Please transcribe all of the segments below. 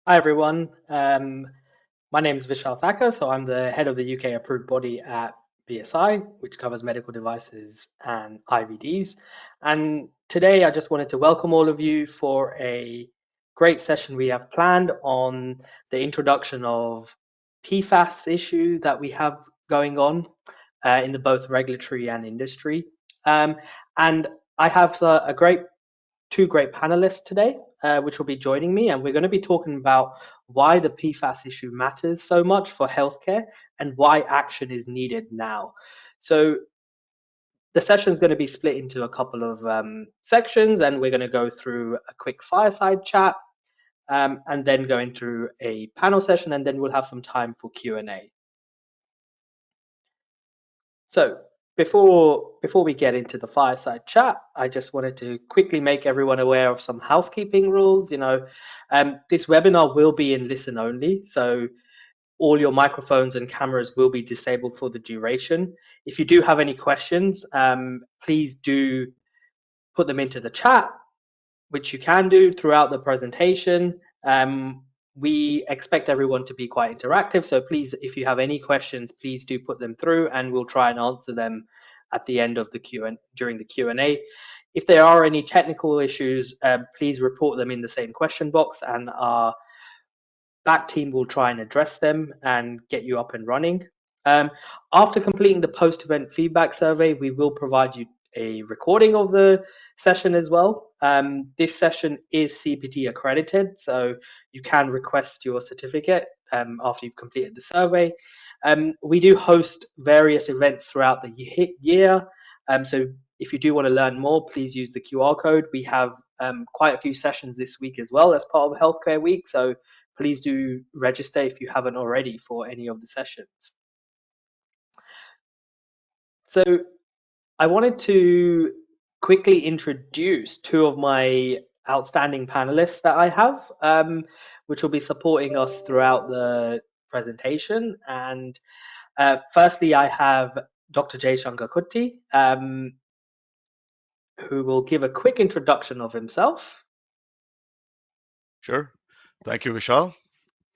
Hi everyone. My name is Vishal Thacker, so I'm the head of the UK approved body at BSI, which covers medical devices and IVDs. And today I just wanted to welcome all of you for a great session we have planned on the introduction of PFAS issue that we have going on in the both regulatory and industry. Um, and I have two great panelists today, which will be joining me, and we're going to be talking about why the PFAS issue matters so much for healthcare and why action is needed now. So the session is going to be split into a couple of sections, and we're going to go through a quick fireside chat, and then going through a panel session, and then we'll have some time for Q&A. So before we get into the fireside chat, I just wanted to quickly make everyone aware of some housekeeping rules. This webinar will be in listen only, so all your microphones and cameras will be disabled for the duration. If you do have any questions, please do put them into the chat, which you can do throughout the presentation. We expect everyone to be quite interactive, so please, if you have any questions, please do put them through, and we'll try and answer them at the end of the during the Q&A. If there are any technical issues, please report them in the same question box, and our back team will try and address them and get you up and running. After completing the post-event feedback survey, we will provide you a recording of the session as well. This session is CPT accredited, so you can request your certificate after you've completed the survey. We do host various events throughout the year, so if you do want to learn more, please use the QR code. We have quite a few sessions this week as well as part of Healthcare Week, so please do register if you haven't already for any of the sessions. So I wanted to quickly introduce two of my outstanding panelists that I have, which will be supporting us throughout the presentation. And firstly, I have Dr. Jay Shankar Kutty, who will give a quick introduction of himself. Sure. Thank you, Vishal.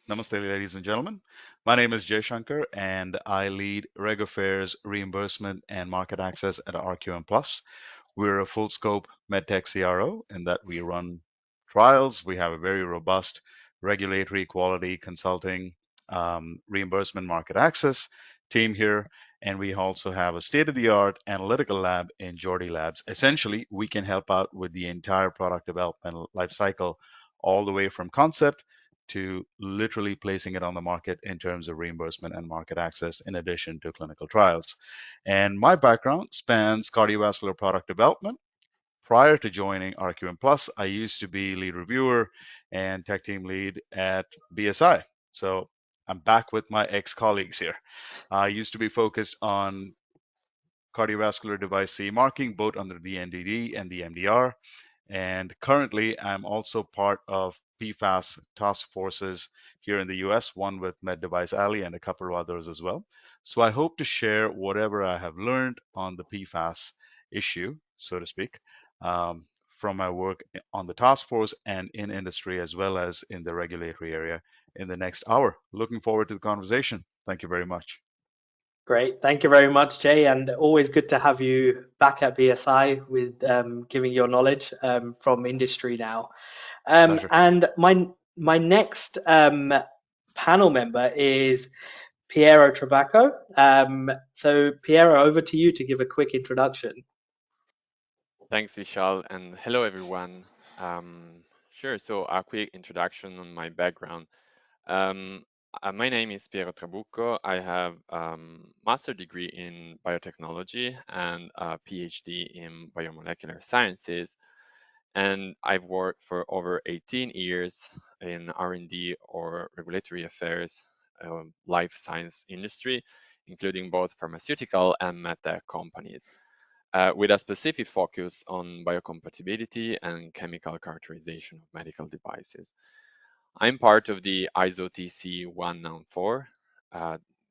Namaste, ladies and gentlemen. My name is Jay Shankar, and I lead Reg Affairs, Reimbursement, and Market Access at RQM Plus. We're a full scope medtech CRO in that we run trials. We have a very robust regulatory quality consulting, reimbursement, market access team here. And we also have a state of the art analytical lab in Geordie Labs. Essentially, we can help out with the entire product development life cycle, all the way from concept to literally placing it on the market in terms of reimbursement and market access, in addition to clinical trials. And my background spans cardiovascular product development. Prior to joining RQM Plus, I used to be lead reviewer and tech team lead at BSI. So I'm back with my ex-colleagues here. I used to be focused on cardiovascular device CE marking, both under the NDD and the MDR. And currently, I'm also part of PFAS task forces here in the US, one with Med Device Alley and a couple of others as well. So I hope to share whatever I have learned on the PFAS issue, so to speak, from my work on the task force and in industry, as well as in the regulatory area in the next hour. Looking forward to the conversation. Thank you very much. Great. Thank you very much, Jay, and always good to have you back at BSI with giving your knowledge from industry now. Pleasure. And my next panel member is Piero Trabaco. So Piero, over to you to give a quick introduction. Thanks, Vishal, and hello, everyone. Sure, so a quick introduction on my background. Um, my name is Piero Trabucco. I have master degree in biotechnology and a PhD in biomolecular sciences, and I've worked for over 18 years in R&D or regulatory affairs, life science industry, including both pharmaceutical and medtech companies with a specific focus on biocompatibility and chemical characterization of medical devices. I'm part of the ISO TC 194,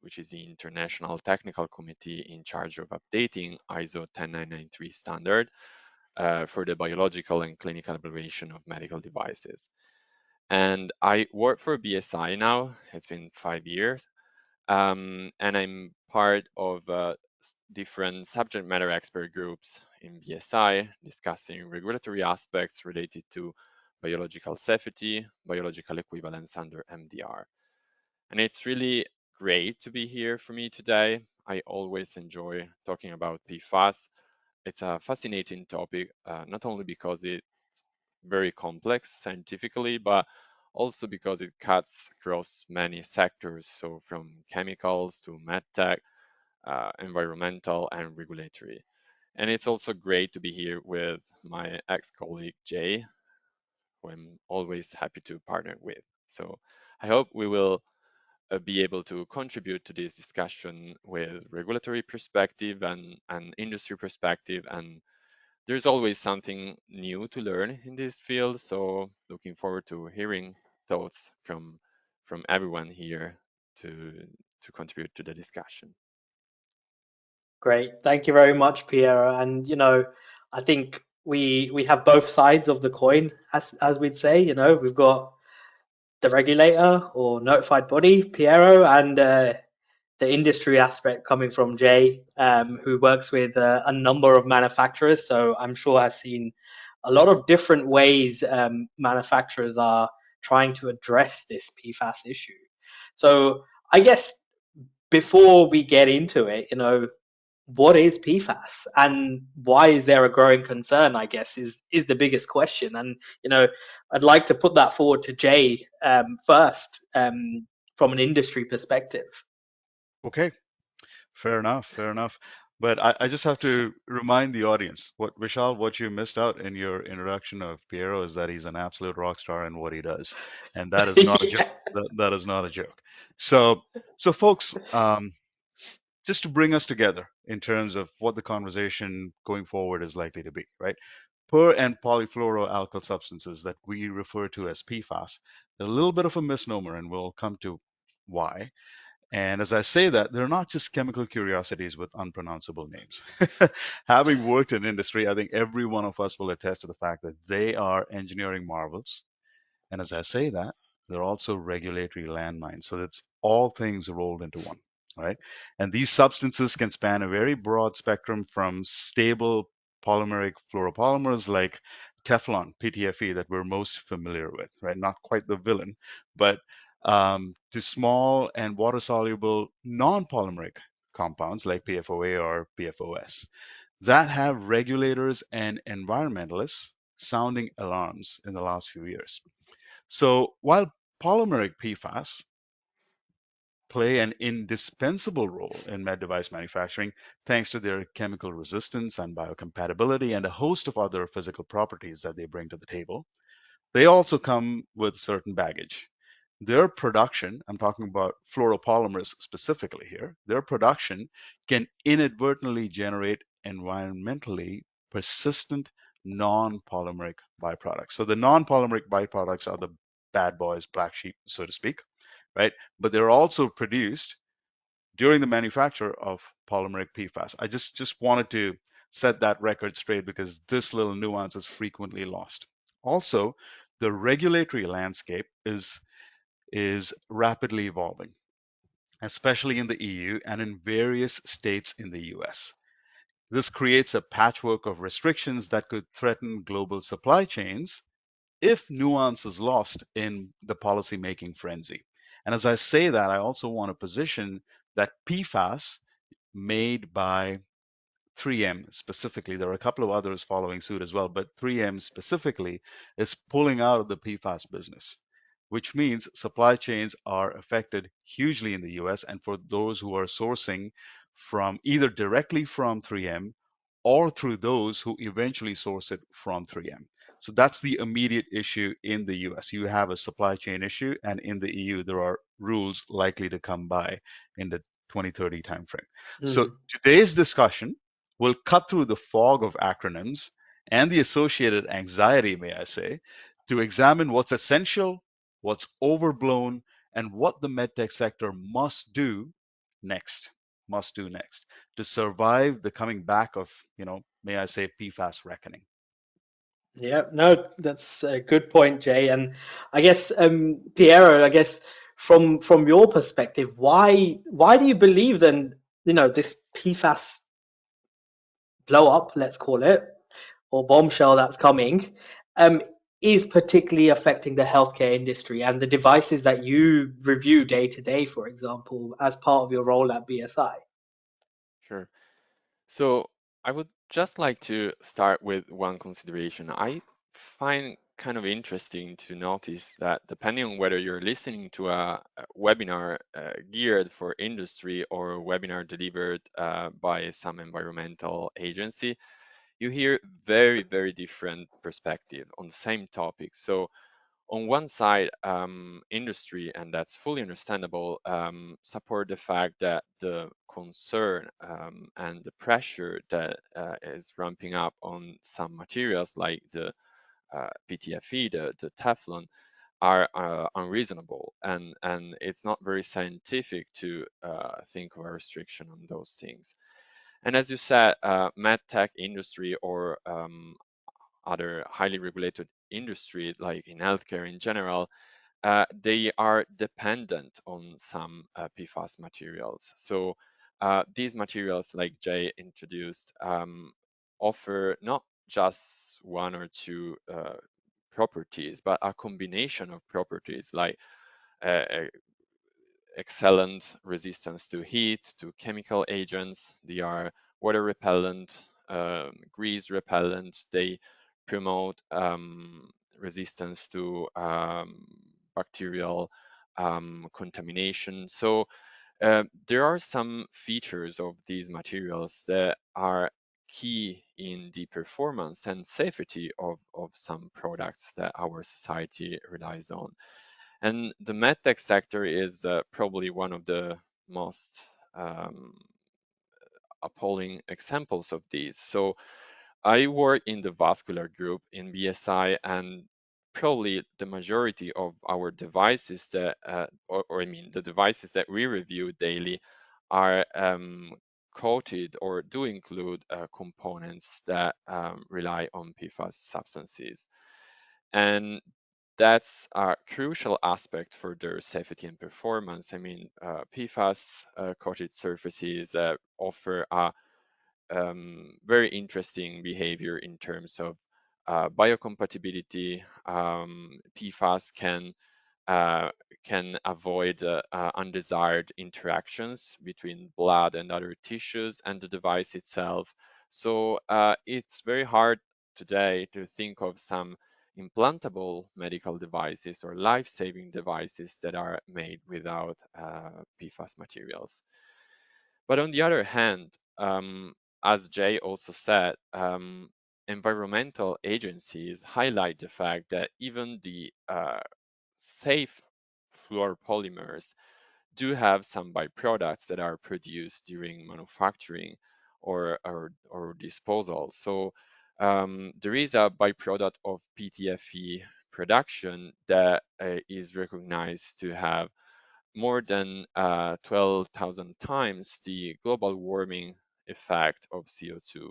which is the International Technical Committee in charge of updating ISO 10993 standard for the biological and clinical evaluation of medical devices. And I work for BSI now. It's been 5 years. And I'm part of different subject matter expert groups in BSI discussing regulatory aspects related to biological safety, biological equivalence under MDR. And it's really great to be here for me today. I always enjoy talking about PFAS. It's a fascinating topic, not only because it's very complex scientifically, but also because it cuts across many sectors, so from chemicals to medtech, environmental, and regulatory. And it's also great to be here with my ex-colleague Jay, who I'm always happy to partner with. So I hope we will be able to contribute to this discussion with regulatory perspective and industry perspective. And there's always something new to learn in this field. So looking forward to hearing thoughts from everyone here to to contribute to the discussion. Great. Thank you very much, Piero. And I think we have both sides of the coin, as we'd say. We've got the regulator or notified body, Piero, and the industry aspect coming from Jay, who works with a number of manufacturers. So I'm sure has seen a lot of different ways manufacturers are trying to address this PFAS issue. So I guess before we get into it, what is PFAS and why is there a growing concern, I guess, is the biggest question. And, I'd like to put that forward to Jay first, from an industry perspective. Okay, fair enough, fair enough. But I just have to remind the audience what Vishal, what you missed out in your introduction of Piero is that he's an absolute rock star in what he does, and that is not a joke. Yeah. That is not a joke. So, so folks, just to bring us together in terms of what the conversation going forward is likely to be, right? Per and polyfluoroalkyl substances that we refer to as PFAS, they're a little bit of a misnomer, and we'll come to why. And as I say that, they're not just chemical curiosities with unpronounceable names. Having worked in industry, I think every one of us will attest to the fact that they are engineering marvels. And as I say that, they're also regulatory landmines. So it's all things rolled into one, right? And these substances can span a very broad spectrum from stable polymeric fluoropolymers like Teflon, PTFE, that we're most familiar with, right? Not quite the villain, but to small and water soluble non polymeric compounds like PFOA or PFOS that have regulators and environmentalists sounding alarms in the last few years. So while polymeric PFAS play an indispensable role in med device manufacturing, thanks to their chemical resistance and biocompatibility and a host of other physical properties that they bring to the table, they also come with certain baggage. Their production, I'm talking about fluoropolymers specifically here, their production can inadvertently generate environmentally persistent non-polymeric byproducts. So the non-polymeric byproducts are the bad boys, black sheep, so to speak, right? But they're also produced during the manufacture of polymeric PFAS. I just wanted to set that record straight because this little nuance is frequently lost. Also, the regulatory landscape is rapidly evolving, especially in the EU and in various states in the US. This creates a patchwork of restrictions that could threaten global supply chains if nuance is lost in the policymaking frenzy. And as I say that, I also want to position that PFAS made by 3M specifically, there are a couple of others following suit as well, but 3M specifically is pulling out of the PFAS business, which means supply chains are affected hugely in the US. And for those who are sourcing from either directly from 3M or through those who eventually source it from 3M. So that's the immediate issue in the US. You have a supply chain issue, and in the EU, there are rules likely to come by in the 2030 timeframe. So Mm. today's discussion will cut through the fog of acronyms and the associated anxiety, may I say, to examine what's essential, what's overblown, and what the medtech sector next, must do next to survive the coming back of, may I say, PFAS reckoning. Yeah, no, that's a good point, Jay. And I guess, Piero, I guess from your perspective, why do you believe then, this PFAS blow up, let's call it, or bombshell that's coming, um, is particularly affecting the healthcare industry and the devices that you review day to day, for example, as part of your role at BSI? Sure. So I would just like to start with one consideration. I find kind of interesting to notice that depending on whether you're listening to a webinar geared for industry or a webinar delivered by some environmental agency, you hear very, very different perspective on the same topic. So on one side, industry, and that's fully understandable, support the fact that the concern and the pressure that is ramping up on some materials like the PTFE, the Teflon, are unreasonable, and it's not very scientific to think of a restriction on those things. And as you said, medtech industry or other highly regulated industry, like in healthcare in general, they are dependent on some PFAS materials. So these materials, like Jay introduced, offer not just one or two properties, but a combination of properties like uh, excellent resistance to heat, to chemical agents. They are water repellent, grease repellent. They promote resistance to bacterial contamination. So there are some features of these materials that are key in the performance and safety of some products that our society relies on. And the medtech sector is probably one of the most um, appalling examples of these. So I work in the vascular group in BSI, and probably the majority of our devices that, or I mean, the devices that we review daily are coated or do include components that rely on PFAS substances. And that's a crucial aspect for their safety and performance. I mean, PFAS coated surfaces offer a very interesting behavior in terms of biocompatibility. PFAS uh, can avoid undesired interactions between blood and other tissues and the device itself. So it's very hard today to think of some implantable medical devices or life-saving devices that are made without PFAS materials. But on the other hand, as Jay also said, environmental agencies highlight the fact that even the safe fluoropolymers do have some byproducts that are produced during manufacturing or disposal. So there is a byproduct of PTFE production that is recognized to have more than 12,000 times the global warming effect of CO2.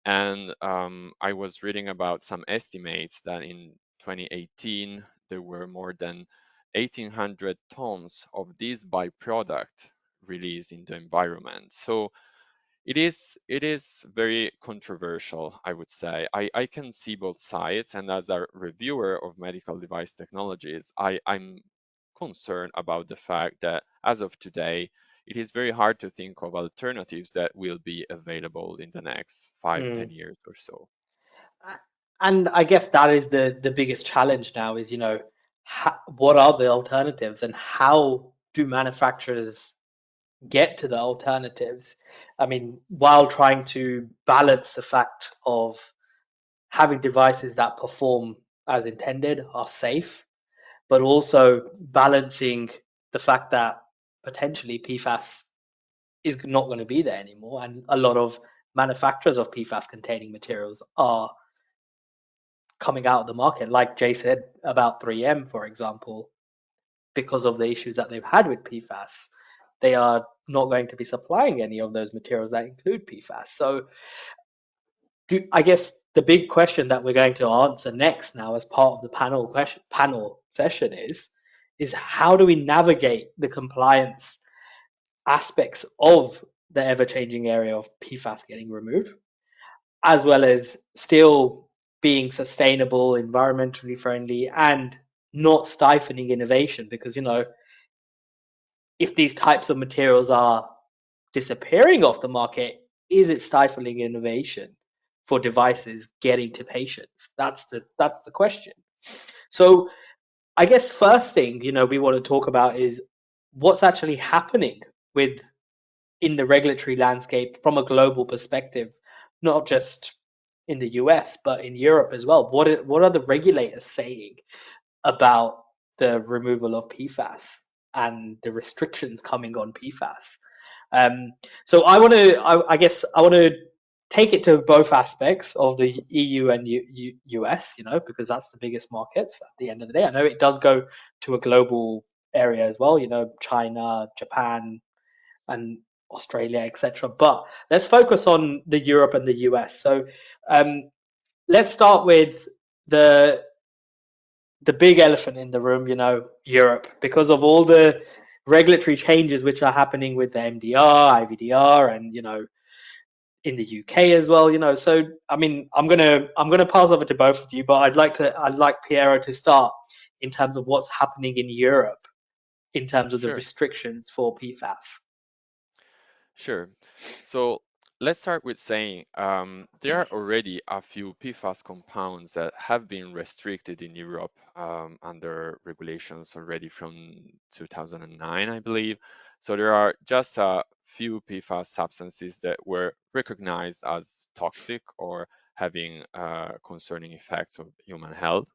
And I was reading about some estimates that in 2018, there were more than 1,800 tons of this byproduct released in the environment. So it is very controversial, I would say. I can see both sides, and as a reviewer of medical device technologies, I'm concerned about the fact that as of today, it is very hard to think of alternatives that will be available in the next five, Mm. 10 years or so. And I guess that is the biggest challenge now is, what are the alternatives and how do manufacturers get to the alternatives? I mean, while trying to balance the fact of having devices that perform as intended, are safe, but also balancing the fact that potentially PFAS is not going to be there anymore. And a lot of manufacturers of PFAS containing materials are coming out of the market, like Jay said about 3M, for example, because of the issues that they've had with PFAS. They are not going to be supplying any of those materials that include PFAS. So I guess the big question that we're going to answer next now as part of the panel session is how do we navigate the compliance aspects of the ever-changing area of PFAS getting removed, as well as still being sustainable, environmentally friendly, and not stifling innovation. Because, if these types of materials are disappearing off the market, is it stifling innovation for devices getting to patients? That's the question. So I guess first thing, we want to talk about is what's actually happening with in the regulatory landscape from a global perspective, not just in the US, but in Europe as well. What are the regulators saying about the removal of PFAS and the restrictions coming on PFAS? So I guess I want to take it to both aspects of the EU and US, because that's the biggest markets at the end of the day. I know it does go to a global area as well, China, Japan, and Australia, etc. But let's focus on the Europe and the US. So um, let's start with the the big elephant in the room, Europe, because of all the regulatory changes which are happening with the MDR, IVDR, and in the UK as well. So I mean, I'm gonna pass over to both of you, but I'd like Piero to start in terms of what's happening in Europe in terms of the Sure. restrictions for PFAS. Sure. So let's start with saying there are already a few PFAS compounds that have been restricted in Europe under regulations already from 2009, I believe. So there are just a few PFAS substances that were recognized as toxic or having concerning effects of human health.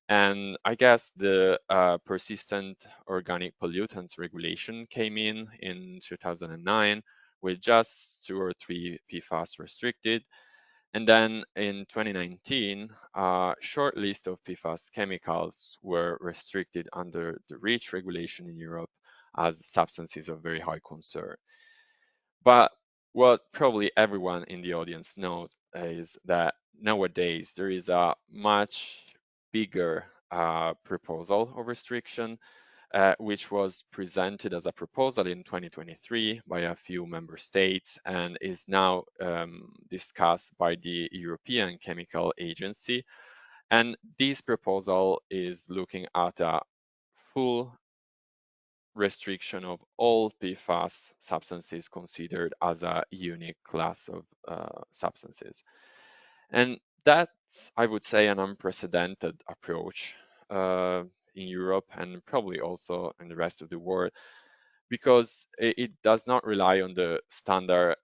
And I guess the persistent organic pollutants regulation came in 2009 with just two or three PFAS restricted. And then in 2019, a short list of PFAS chemicals were restricted under the REACH regulation in Europe as substances of very high concern. But what probably everyone in the audience knows is that nowadays there is a much bigger proposal of restriction, which was presented as a proposal in 2023 by a few member states and is now discussed by the European Chemical Agency. And this proposal is looking at a full restriction of all PFAS substances considered as a unique class of substances. And that's, I would say, an unprecedented approach in Europe and probably also in the rest of the world, because it does not rely on the standard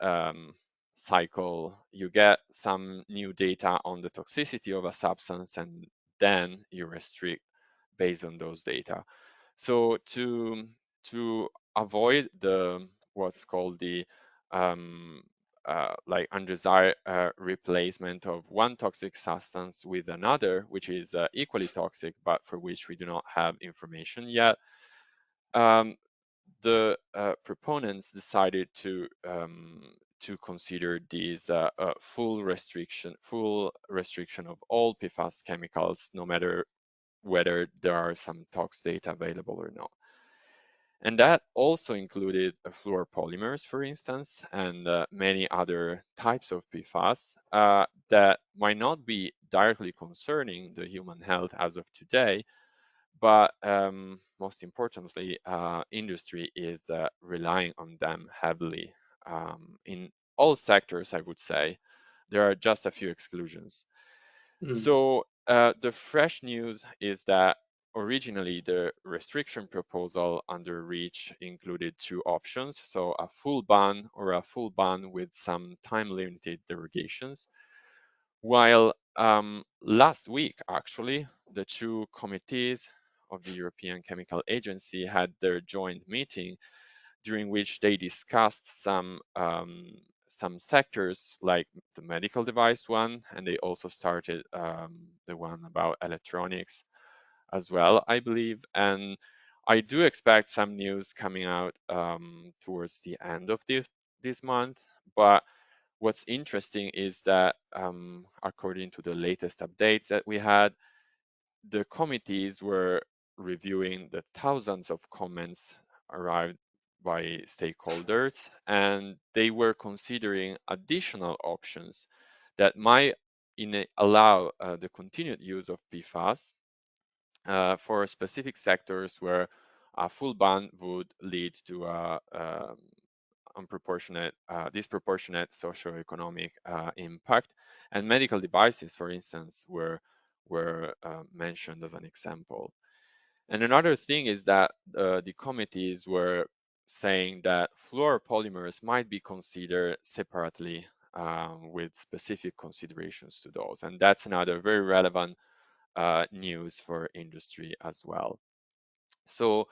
cycle. You get some new data on the toxicity of a substance, and then you restrict based on those data. So to avoid the what's called the like undesired replacement of one toxic substance with another, which is equally toxic, but for which we do not have information yet, um, the proponents decided to consider these full restriction of all PFAS chemicals, no matter whether there are some tox data available or not. And that also included fluoropolymers, for instance, and many other types of PFAS that might not be directly concerning the human health as of today, but most importantly, industry is relying on them heavily in all sectors, I would say. There are just a few exclusions. Mm. So the fresh news is that originally the restriction proposal under REACH included two options, so a full ban or a full ban with some time-limited derogations. While last week, actually, the two committees of the European Chemical Agency had their joint meeting during which they discussed some sectors like the medical device one, and they also started the one about electronics as well, I believe. And I do expect some news coming out towards the end of this month, but What's interesting is that, according to the latest updates that we had, the committees were reviewing the thousands of comments arrived by stakeholders, and they were considering additional options that might allow the continued use of PFAS for specific sectors where a full ban would lead to a disproportionate socioeconomic impact. And medical devices, for instance, were mentioned as an example. And another thing is that the committees were saying that fluoropolymers might be considered separately with specific considerations to those. And that's another very relevant news for industry as well. So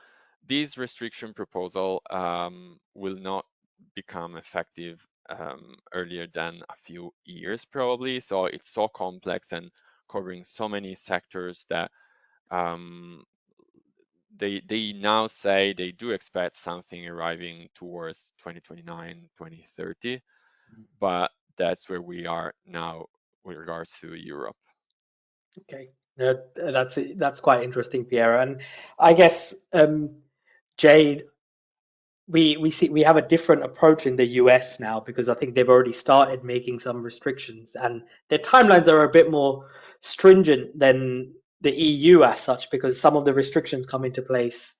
this restriction proposal will not become effective earlier than a few years probably. So it's so complex and covering so many sectors that um, they now say they do expect something arriving towards 2029, 2030, but that's where we are now with regards to Europe. Okay, that's quite interesting, Piero. And I guess Jade, we have a different approach in the US now because I think they've already started making some restrictions, and their timelines are a bit more stringent than the EU as such, because some of the restrictions come into place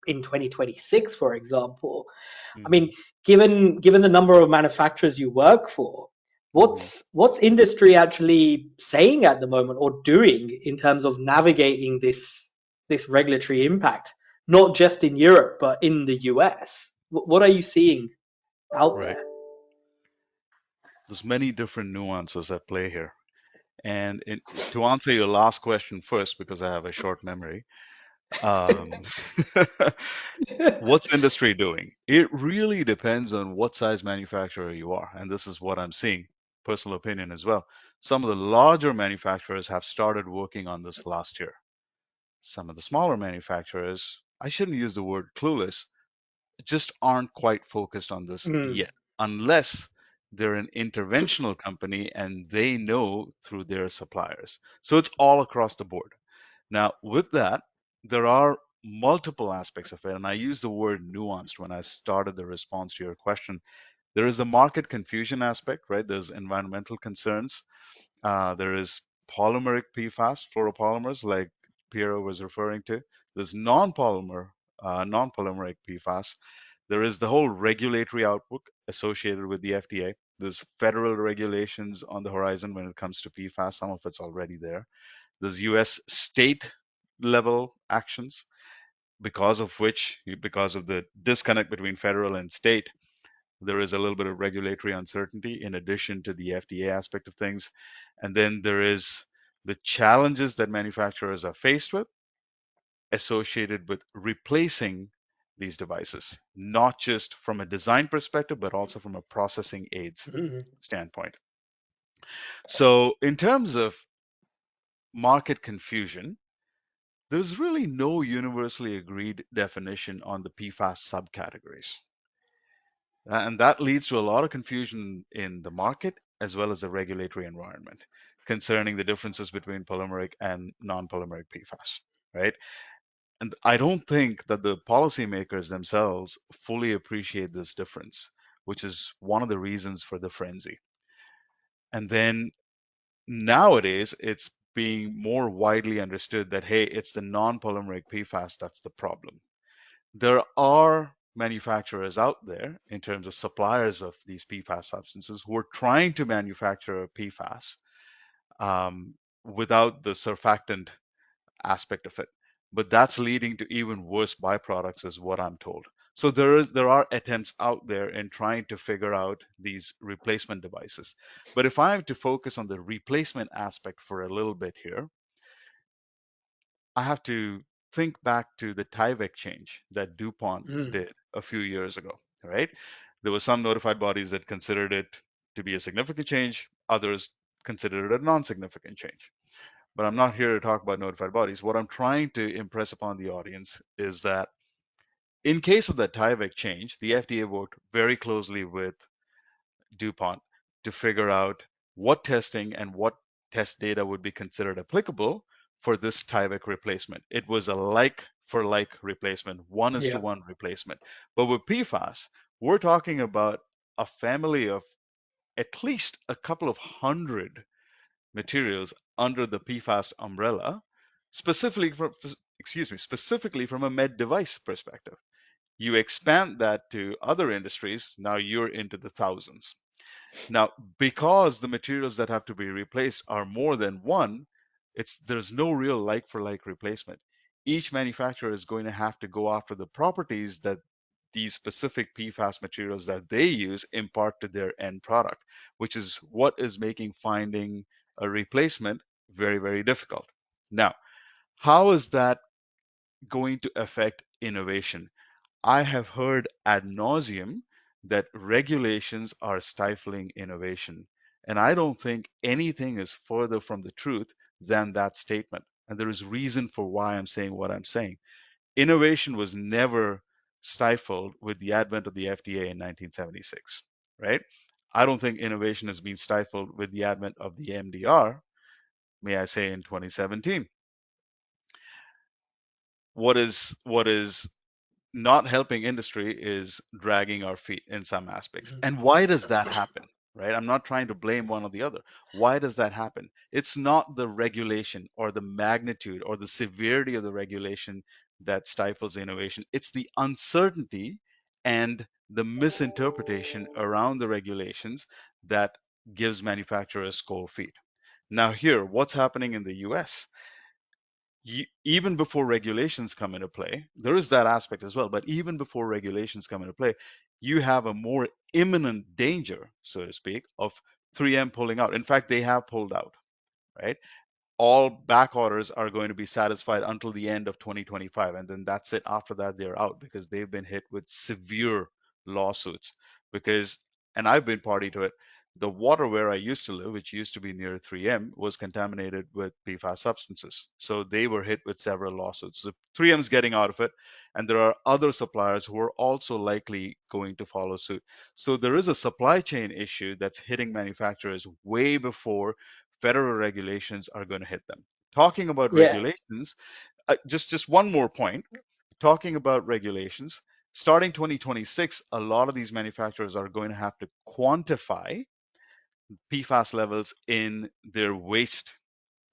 in 2026, for example. I Hmm. mean, given the number of manufacturers you work for, Hmm. what's industry actually saying at the moment or doing in terms of navigating this regulatory impact, not just in Europe but in the US? What are you seeing out Right. there? There's many different nuances at play here. And to answer your last question first, because I have a short memory, um, what's industry doing? It really depends on what size manufacturer you are. And this is what I'm seeing, personal opinion as well. Some of the larger manufacturers have started working on this last year. Some of the smaller manufacturers, I shouldn't use the word clueless, just aren't quite focused on this Mm, yet, unless they're an interventional company and they know through their suppliers. So it's all across the board. Now, with that, there are multiple aspects of it, and I use the word nuanced when I started the response to your question. There is the market confusion aspect, right? There's environmental concerns. There is polymeric PFAS, fluoropolymers, like Piero was referring to. There's non-polymeric PFAS. There is the whole regulatory outlook associated with the FDA. There's federal regulations on the horizon when it comes to PFAS. Some of it's already there. There's US state level actions, because of the disconnect between federal and state, there is a little bit of regulatory uncertainty in addition to the FDA aspect of things. And then there is the challenges that manufacturers are faced with associated with replacing these devices, not just from a design perspective, but also from a processing aids mm, standpoint. So, in terms of market confusion, there's really no universally agreed definition on the PFAS subcategories. And that leads to a lot of confusion in the market as well as the regulatory environment concerning the differences between polymeric and non-polymeric PFAS, right? And I don't think that the policymakers themselves fully appreciate this difference, which is one of the reasons for the frenzy. And then nowadays, it's being more widely understood that, hey, it's the non-polymeric PFAS that's the problem. There are manufacturers out there in terms of suppliers of these PFAS substances who are trying to manufacture PFAS without the surfactant aspect of it. But that's leading to even worse byproducts, is what I'm told. So there are attempts out there in trying to figure out these replacement devices. But if I am to focus on the replacement aspect for a little bit here, I have to think back to the Tyvek change that DuPont mm. did a few years ago, right? There were some notified bodies that considered it to be a significant change, others considered it a non-significant change. But I'm not here to talk about notified bodies. What I'm trying to impress upon the audience is that in case of that Tyvek change, the FDA worked very closely with DuPont to figure out what testing and what test data would be considered applicable for this Tyvek replacement. It was a like for like replacement, one is to Yeah. one replacement. But with PFAS, we're talking about a family of at least a couple of hundred materials under the PFAS umbrella, specifically from, specifically from a med device perspective. You expand that to other industries, now you're into the thousands. Now, because the materials that have to be replaced are more than one, there's no real like for like replacement. Each manufacturer is going to have to go after the properties that these specific PFAS materials that they use impart to their end product, which is what is making finding a replacement very, very difficult. Now, how is that going to affect innovation? I have heard ad nauseum that regulations are stifling innovation. And I don't think anything is further from the truth than that statement. And there is reason for why I'm saying what I'm saying. Innovation was never stifled with the advent of the FDA in 1976, right? I don't think innovation has been stifled with the advent of the MDR, may I say, in 2017. What is not helping industry is dragging our feet in some aspects. Mhm. And why does that happen? Right? I'm not trying to blame one or the other. Why does that happen? It's not the regulation or the magnitude or the severity of the regulation that stifles innovation. It's the uncertainty and the misinterpretation around the regulations that gives manufacturers cold feet. Now, here, what's happening in the US? Even before regulations come into play, there is that aspect as well. But even before regulations come into play, you have a more imminent danger, so to speak, of 3M pulling out. In fact, they have pulled out, right? All back orders are going to be satisfied until the end of 2025, and then that's it. After that, they're out because they've been hit with severe lawsuits. Because, and I've been party to it, the water where I used to live, which used to be near 3M, was contaminated with PFAS substances. So they were hit with several lawsuits. So 3M's getting out of it, and there are other suppliers who are also likely going to follow suit. So there is a supply chain issue that's hitting manufacturers way before federal regulations are going to hit them. Talking about Yeah. regulations, just one more point. Talking about regulations, starting 2026, a lot of these manufacturers are going to have to quantify PFAS levels in their waste,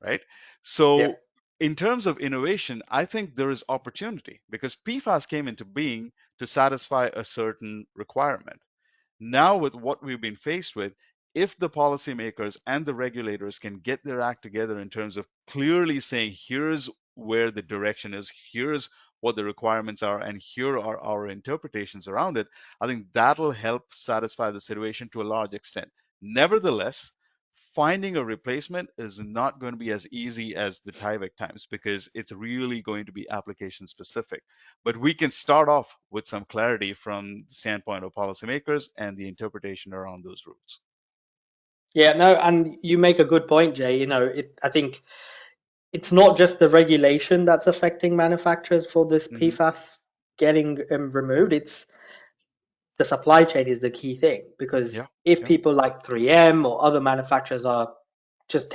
right? Yeah. So, in terms of innovation, I think there is opportunity because PFAS came into being to satisfy a certain requirement. Now, with what we've been faced with, if the policymakers and the regulators can get their act together in terms of clearly saying, here's where the direction is, here's what the requirements are, and here are our interpretations around it, I think that'll help satisfy the situation to a large extent. Nevertheless, finding a replacement is not going to be as easy as the Tyvek times because it's really going to be application specific. But we can start off with some clarity from the standpoint of policymakers and the interpretation around those rules. Yeah, no, and you make a good point, Jay. I think it's not just the regulation that's affecting manufacturers for this Hmm. PFAS getting removed. It's the supply chain is the key thing because Yeah, if yeah. people like 3M or other manufacturers are just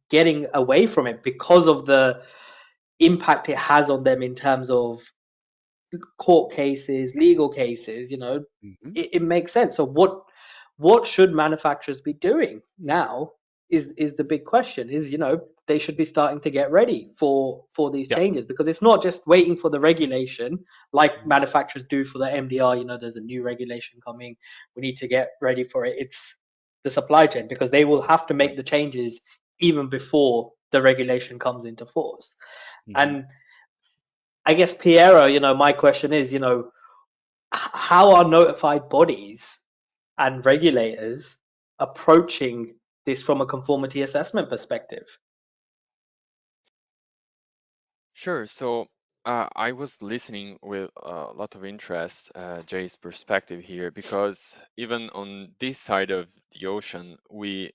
getting away from it because of the impact it has on them in terms of court cases, legal cases, Hmm. it makes sense. So what should manufacturers be doing now is the big question. They should be starting to get ready for these Yeah. changes because it's not just waiting for the regulation like Hmm. manufacturers do for the MDR. There's a new regulation coming. We need to get ready for it. It's the supply chain because they will have to Right. make the changes even before the regulation comes into force. Hmm. And I guess Piero, my question is, how are notified bodies and regulators approaching this from a conformity assessment perspective? Sure. So I was listening with a lot of interest, Jay's perspective here, because even on this side of the ocean, we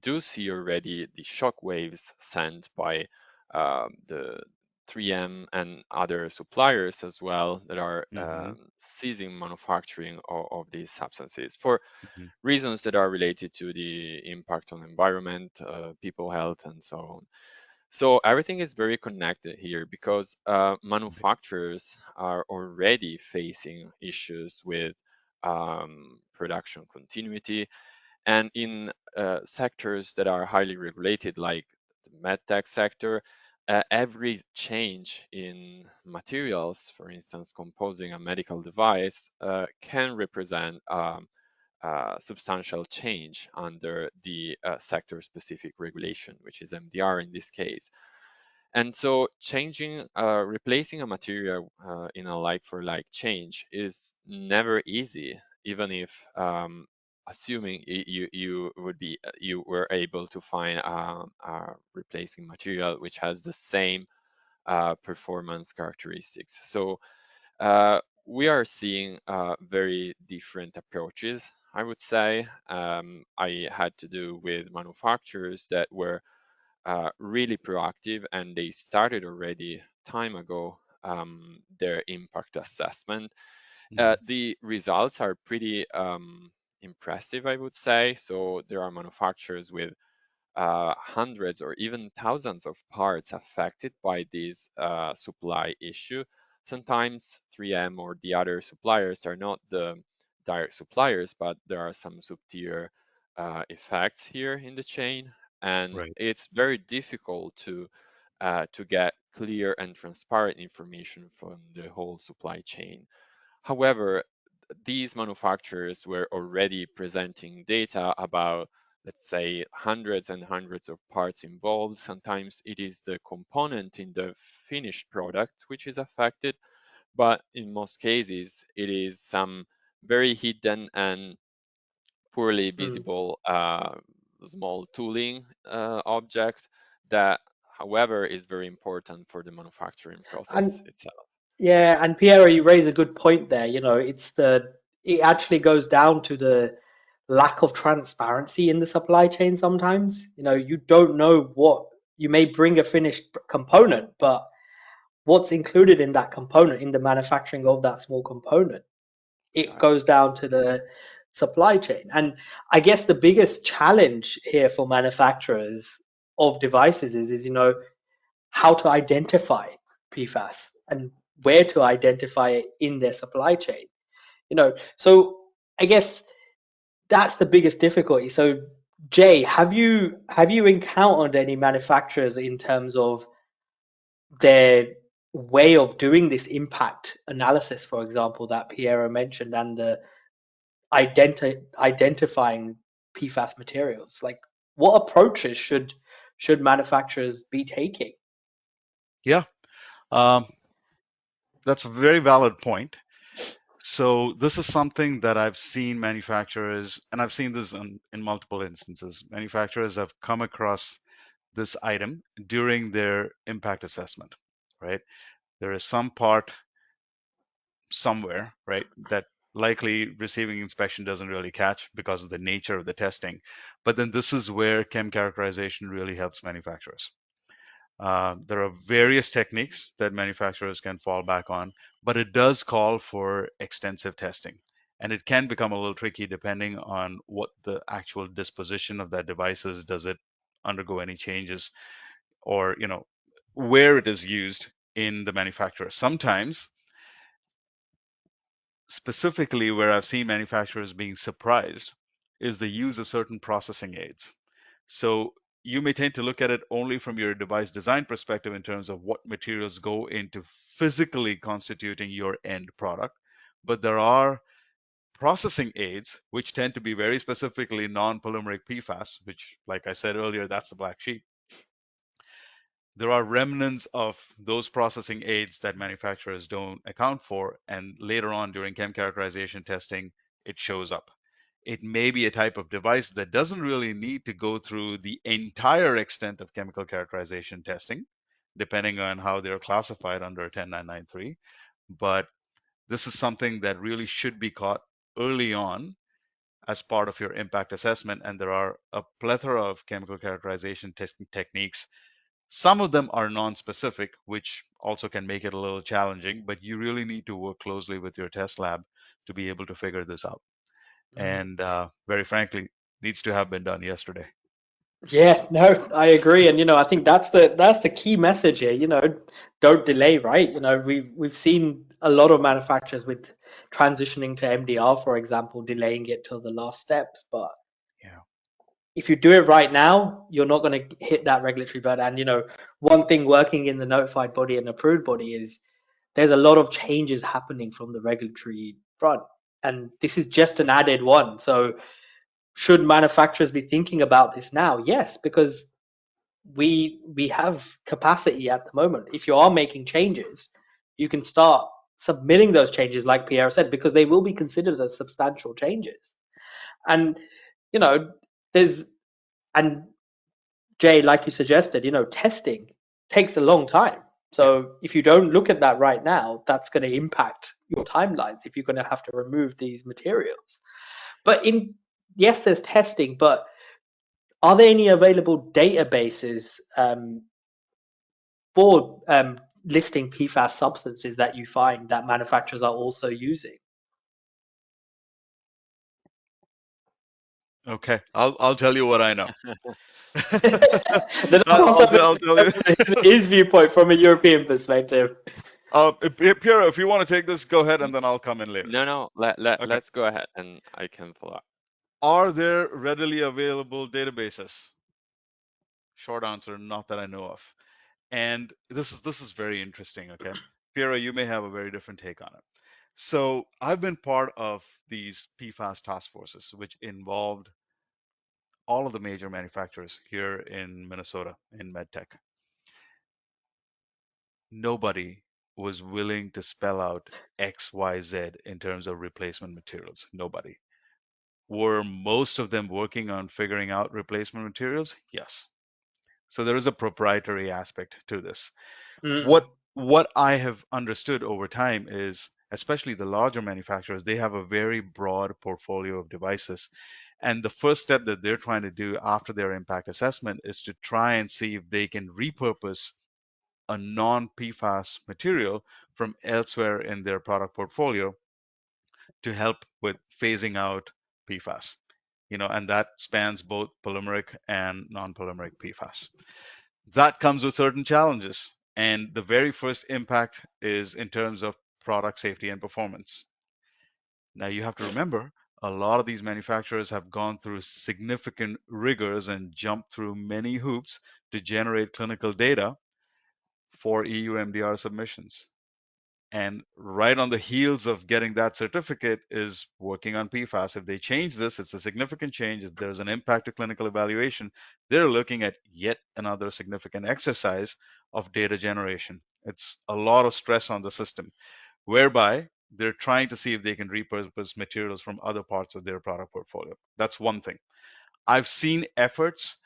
do see already the shock waves sent by the 3M and other suppliers as well that are Hmm. ceasing manufacturing of these substances for Hmm. reasons that are related to the impact on environment, people health, and so on. So everything is very connected here because manufacturers are already facing issues with production continuity, and in sectors that are highly regulated, like the medtech sector, every change in materials, for instance, composing a medical device, can represent substantial change under the sector-specific regulation, which is MDR in this case. And so replacing a material in a like-for-like change is never easy, even if assuming you were able to find a replacing material which has the same performance characteristics. So we are seeing very different approaches, I would say. I had to do with manufacturers that were really proactive, and they started already time ago their impact assessment. Hmm. The results are pretty impressive, I would say. So there are manufacturers with hundreds or even thousands of parts affected by this supply issue. Sometimes 3M or the other suppliers are not the direct suppliers, but there are some sub-tier effects here in the chain, and Right. it's very difficult to get clear and transparent information from the whole supply chain. However, these manufacturers were already presenting data about, let's say, hundreds and hundreds of parts involved. Sometimes it is the component in the finished product which is affected, but in most cases, it is some very hidden and poorly Mm. visible small tooling object that, however, is very important for the manufacturing process And itself. yeah, and Piero, you raise a good point there. It actually goes down to the lack of transparency in the supply chain sometimes. You don't know what you may bring a finished component, but what's included in that component in the manufacturing of that small component, it Exactly. goes down to the supply chain. And I guess the biggest challenge here for manufacturers of devices is how to identify PFAS and where to identify it in their supply chain. So I guess that's the biggest difficulty. So Jay, have you encountered any manufacturers in terms of their way of doing this impact analysis, for example, that Piero mentioned, and the identifying PFAS materials? Like, what approaches should manufacturers be taking? Yeah, um, that's a very valid point. So this is something that I've seen manufacturers, and I've seen this in multiple instances. Manufacturers have come across this item during their impact assessment, right? There is some part somewhere, right, that likely receiving inspection doesn't really catch because of the nature of the testing. But then this is where chem characterization really helps manufacturers. There are various techniques that manufacturers can fall back on, but it does call for extensive testing. And it can become a little tricky depending on what the actual disposition of that device is. Does it undergo any changes, or where it is used in the manufacturer? Sometimes, specifically where I've seen manufacturers being surprised, is the use of certain processing aids. So you may tend to look at it only from your device design perspective in terms of what materials go into physically constituting your end product. But there are processing aids which tend to be very specifically non-polymeric PFAS, which, like I said earlier, that's the black sheep. There are remnants of those processing aids that manufacturers don't account for, and later on during chem characterization testing, it shows up. It may be a type of device that doesn't really need to go through the entire extent of chemical characterization testing, depending on how they're classified under 10993. But this is something that really should be caught early on as part of your impact assessment. And there are a plethora of chemical characterization testing techniques, Some of them are non-specific, which also can make it a little challenging, but you really need to work closely with your test lab to be able to figure this out. Mm. And very frankly, needs to have been done yesterday. Yeah, no, I agree, and I think that's the key message here. Don't delay, right? We've seen a lot of manufacturers with transitioning to MDR, for example, delaying it till the last steps. But Yeah. if you do it right now, you're not going to hit that regulatory burden. And one thing working in the notified body and approved body is there's a lot of changes happening from the regulatory front, and this is just an added one. So should manufacturers be thinking about this now? Yes, because we have capacity at the moment. If you are making changes, you can start submitting those changes, like Pierre said, because they will be considered as substantial changes. And you know, there's and Jay, like you suggested, testing takes a long time. Yeah. So if you don't look at that right now, that's going to impact your timelines if you're going to have to remove these materials. But yes, there's testing, but are there any available databases for listing PFAS substances that you find that manufacturers are also using? Okay. I'll tell you what I know. Then I'll also I'll tell you. his viewpoint from a European perspective. Piero, if you want to take this, go ahead, and then I'll come in later. No, no, Okay. let's go ahead and I can follow up. Are there readily available databases? Short answer, not that I know of. And this is very interesting, okay? Piero, you may have a very different take on it. So I've been part of these PFAS task forces, which involved all of the major manufacturers here in Minnesota in medtech. Nobody was willing to spell out X, Y, Z in terms of replacement materials. Nobody. Were most of them working on figuring out replacement materials? Yes. So there is a proprietary aspect to this. Mm, What I have understood over time is, especially the larger manufacturers, they have a very broad portfolio of devices. And the first step that they're trying to do after their impact assessment is to try and see if they can repurpose a non-PFAS material from elsewhere in their product portfolio to help with phasing out PFAS. And that spans both polymeric and non-polymeric PFAS. That comes with certain challenges. And the very first impact is in terms of product safety and performance. Now, you have to remember, a lot of these manufacturers have gone through significant rigors and jumped through many hoops to generate clinical data for EU MDR submissions. And right on the heels of getting that certificate is working on PFAS. If they change this, it's a significant change. If there's an impact to clinical evaluation, they're looking at yet another significant exercise of data generation. It's a lot of stress on the system, whereby they're trying to see if they can repurpose materials from other parts of their product portfolio. That's one thing. I've seen efforts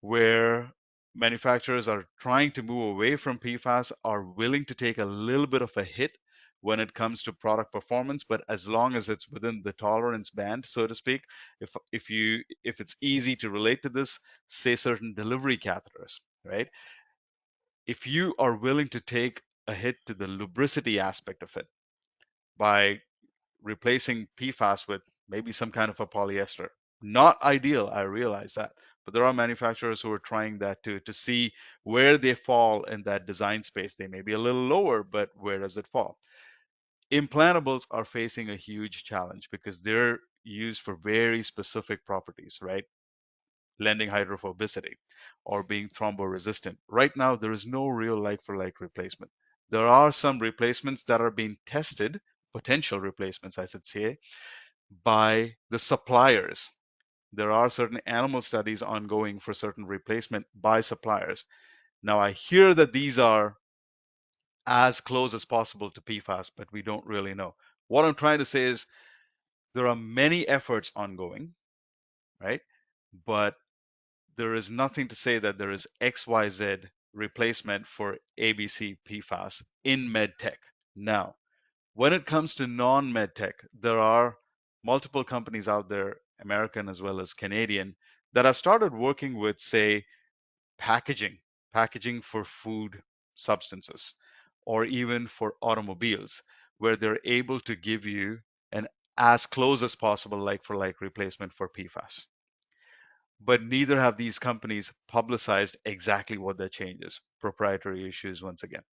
where manufacturers are trying to move away from PFAS, are willing to take a little bit of a hit when it comes to product performance, but as long as it's within the tolerance band, so to speak. If it's easy to relate to this, say certain delivery catheters, right? If you are willing to take a hit to the lubricity aspect of it by replacing PFAS with maybe some kind of a polyester. Not ideal, I realize that. But there are manufacturers who are trying that too to see where they fall in that design space. They may be a little lower, but where does it fall? Implantables are facing a huge challenge because they're used for very specific properties, right? Lending hydrophobicity or being thromboresistant. Right now, there is no real like for like replacement. There are some replacements that are being tested, potential replacements, I should say, by the suppliers. There are certain animal studies ongoing for certain replacement by suppliers. Now, I hear that these are as close as possible to PFAS, but we don't really know. What I'm trying to say is there are many efforts ongoing, right? But there is nothing to say that there is XYZ replacement for ABC PFAS in medtech. Now, when it comes to non-medtech, there are multiple companies out there, American as well as Canadian, that have started working with, say, packaging. packaging for food substances, or even for automobiles, where they're able to give you an as close as possible like for like replacement for PFAS. But neither have these companies publicized exactly what their change is. Proprietary issues once again,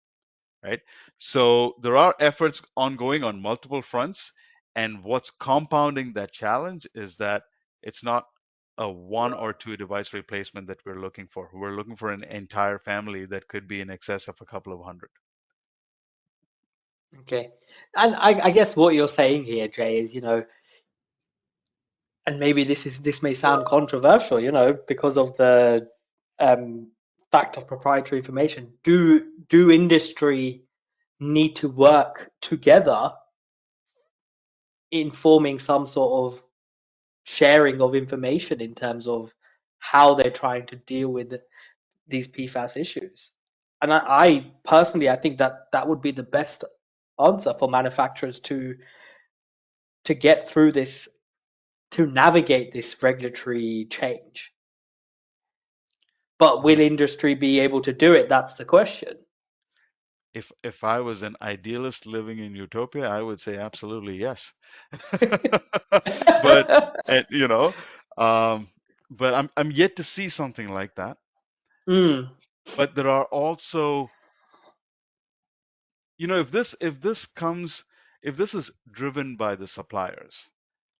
right? So there are efforts ongoing on multiple fronts. And what's compounding that challenge is that it's not a one or two device replacement that we're looking for. We're looking for an entire family that could be in excess of a couple of hundred. Okay. And I guess what you're saying here, Jay, is, and maybe this may sound controversial, because of the um, fact of proprietary information. Do industry need to work together in forming some sort of sharing of information in terms of how they're trying to deal with these PFAS issues? And I personally, I think that that would be the best answer for manufacturers to get through this, to navigate this regulatory change. But will Um, industry be able to do it? That's the question. if I was an idealist living in utopia, I would say absolutely yes. But and, you know, um, but I'm yet to see something like that. Mm, But there are also, if this comes, if this is driven by the suppliers,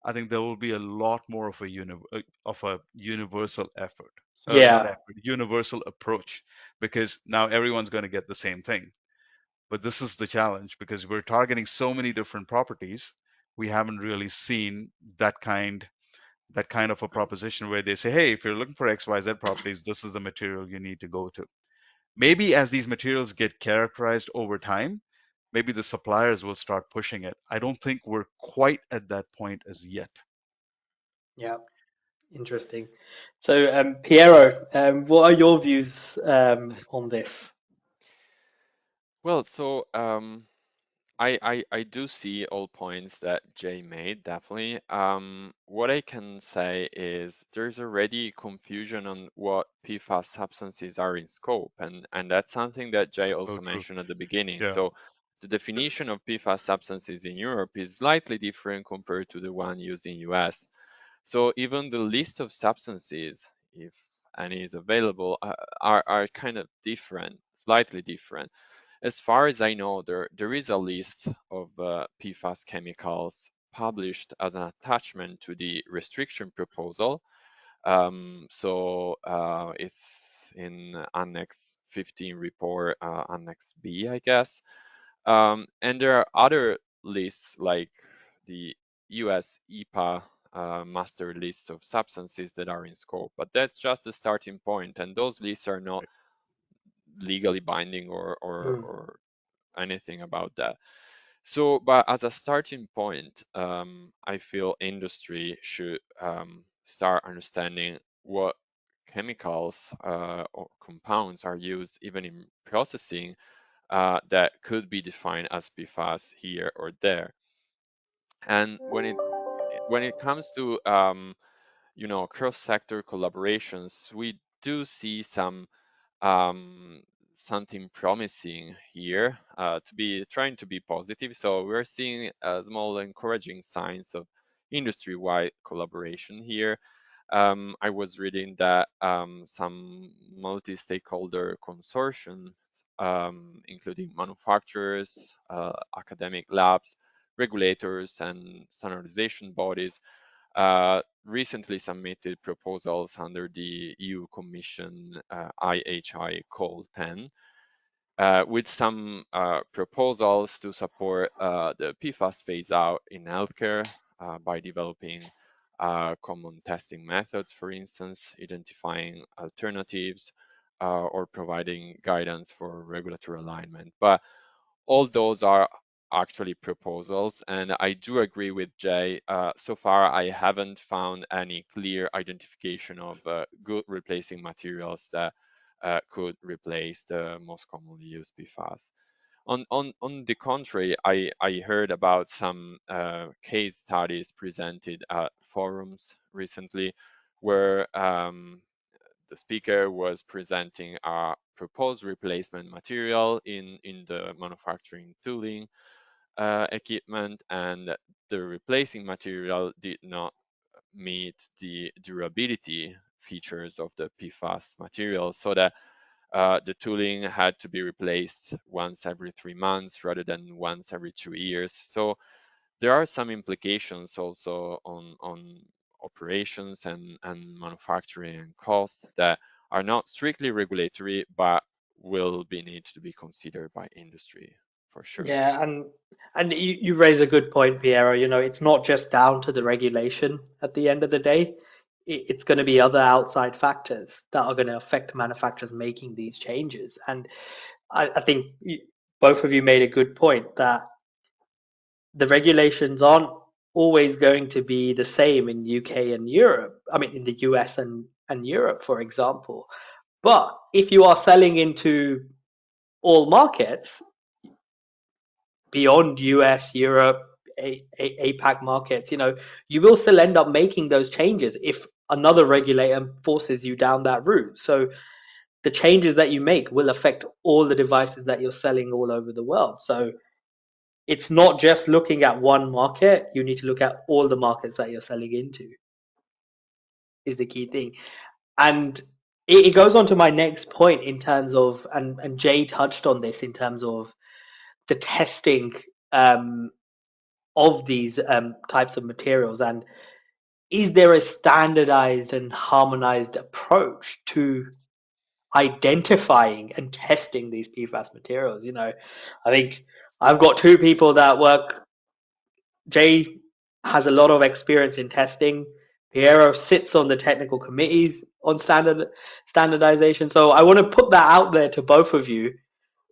I think there will be a lot more of a universal effort, not yeah, effort, universal approach, because now everyone's going to get the same thing. But this is the challenge because we're targeting so many different properties. We haven't really seen that kind of a proposition where they say, hey, if you're looking for XYZ properties, this is the material you need to go to. Maybe as these materials get characterized over time, maybe the suppliers will start pushing it. I don't think we're quite at that point as yet. yeah, interesting. So, Piero, what are your views on this? Well, so I do see all points that Jay made, definitely. What I can say is there's already confusion on what PFAS substances are in scope, and that's something that Jay So also true. mentioned at the beginning. Yeah. So the definition of PFAS substances in Europe is slightly different compared to the one used in US. So even the list of substances, if any is available, are kind of different, slightly different. As far as I know, there is a list of PFAS chemicals published as an attachment to the restriction proposal. It's in Annex 15 report, Annex B, I guess. And there are other lists like the US EPA master lists of substances that are in scope, but that's just a starting point, and those lists are not Right. legally binding Mm, or anything about that. So, but as a starting point, I feel industry should start understanding what chemicals or compounds are used even in processing that could be defined as PFAS here or there. And when it comes to cross-sector collaborations, we do see um, something promising here to be trying to be positive. So we're seeing small encouraging signs of industry-wide collaboration here. I was reading that some multi-stakeholder consortium, including manufacturers, academic labs, regulators, and standardization bodies, recently submitted proposals under the EU Commission IHI Call 10, with some proposals to support the PFAS phase out in healthcare by developing common testing methods, for instance, identifying alternatives, or providing guidance for regulatory alignment. But all those are actually proposals, and I do agree with Jay. So far, I haven't found any clear identification of good replacing materials that could replace the most commonly used PFAS. On the contrary, I heard about some case studies presented at forums recently where the speaker was presenting a proposed replacement material in the manufacturing tooling equipment, and the replacing material did not meet the durability features of the PFAS material, so that the tooling had to be replaced once every 3 months rather than once every 2 years. So there are some implications also on operations and manufacturing and costs that are not strictly regulatory, but will be need to be considered by industry for sure. Yeah, and you raise a good point, Piero. You know, it's not just down to the regulation at the end of the day. It's going to be other outside factors that are going to affect manufacturers making these changes. And I think both of you made a good point that the regulations aren't always going to be the same in UK and Europe. I mean, in the US and Europe, for example. But if you are selling into all markets beyond US, Europe, APAC markets, you know, you will still end up making those changes if another regulator forces you down that route. So the changes that you make will affect all the devices that you're selling all over the world. So it's not just looking at one market, you need to look at all the markets that you're selling into, is the key thing. And it goes on to my next point in terms of, and Jay touched on this in terms of the testing um, of these types of materials. And is there a standardized and harmonized approach to identifying and testing these PFAS materials? You know, I think I've got two people that work. Jay has a lot of experience in testing. Piero sits on the technical committees on standardization. So I want to put that out there to both of you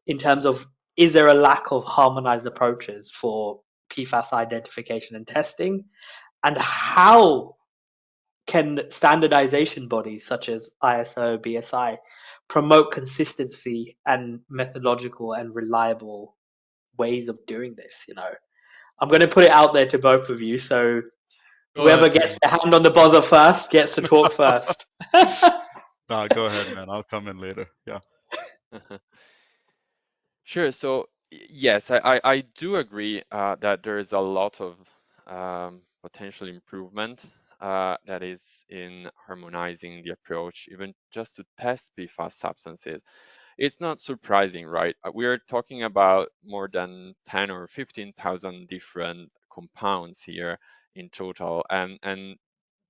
in terms of, is there a lack of harmonized approaches for PFAS identification and testing? And how can standardization bodies such as ISO, BSI promote consistency and methodological and reliable ways of doing this? You know, I'm going to put it out there to both of you. So Go whoever ahead, gets man. the hand on the buzzer first gets to talk first. Nah, go ahead, man. I'll come in later. Yeah. Sure. So yes, I do agree that there is a lot of potential improvement that is in harmonizing the approach, even just to test PFAS substances. It's not surprising, right? We are talking about more than 10 or 15,000 different compounds here in total, and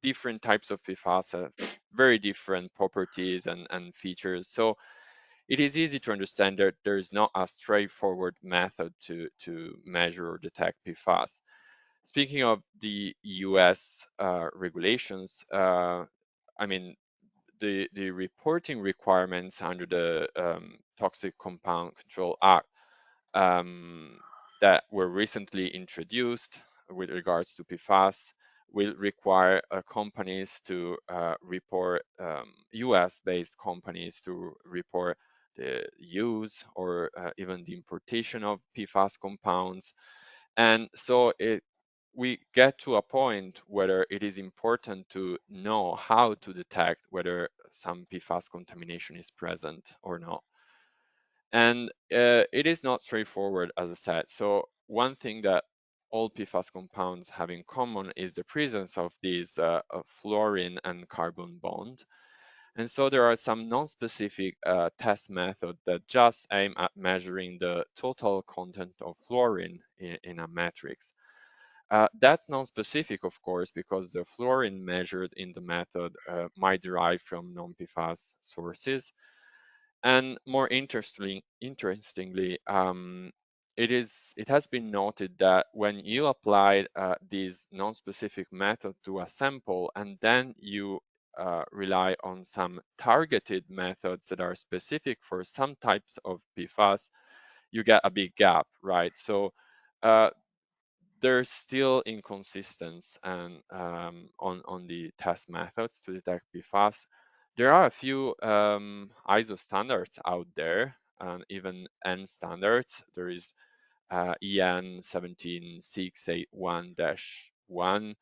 different types of PFAS have very different properties and features. So it is easy to understand that there is not a straightforward method to measure or detect PFAS. Speaking of the US regulations, I mean, the reporting requirements under the Toxic Compound Control Act um, that were recently introduced with regards to PFAS will require companies to report, US-based companies to report the use or even the importation of PFAS compounds. And so we get to a point where it is important to know how to detect whether some PFAS contamination is present or not. And it is not straightforward, as I said. So one thing that all PFAS compounds have in common is the presence of these fluorine and carbon bond. And so there are some non-specific test methods that just aim at measuring the total content of fluorine in a matrix. That's non-specific, of course, because the fluorine measured in the method might derive from non-PFAS sources. And more interestingly, it has been noted that when you apply this non-specific method to a sample and then you rely on some targeted methods that are specific for some types of PFAS, you get a big gap, right? So uh, there's still inconsistency and on the test methods to detect PFAS. There are a few ISO standards out there, and even N standards. There is EN 17681-1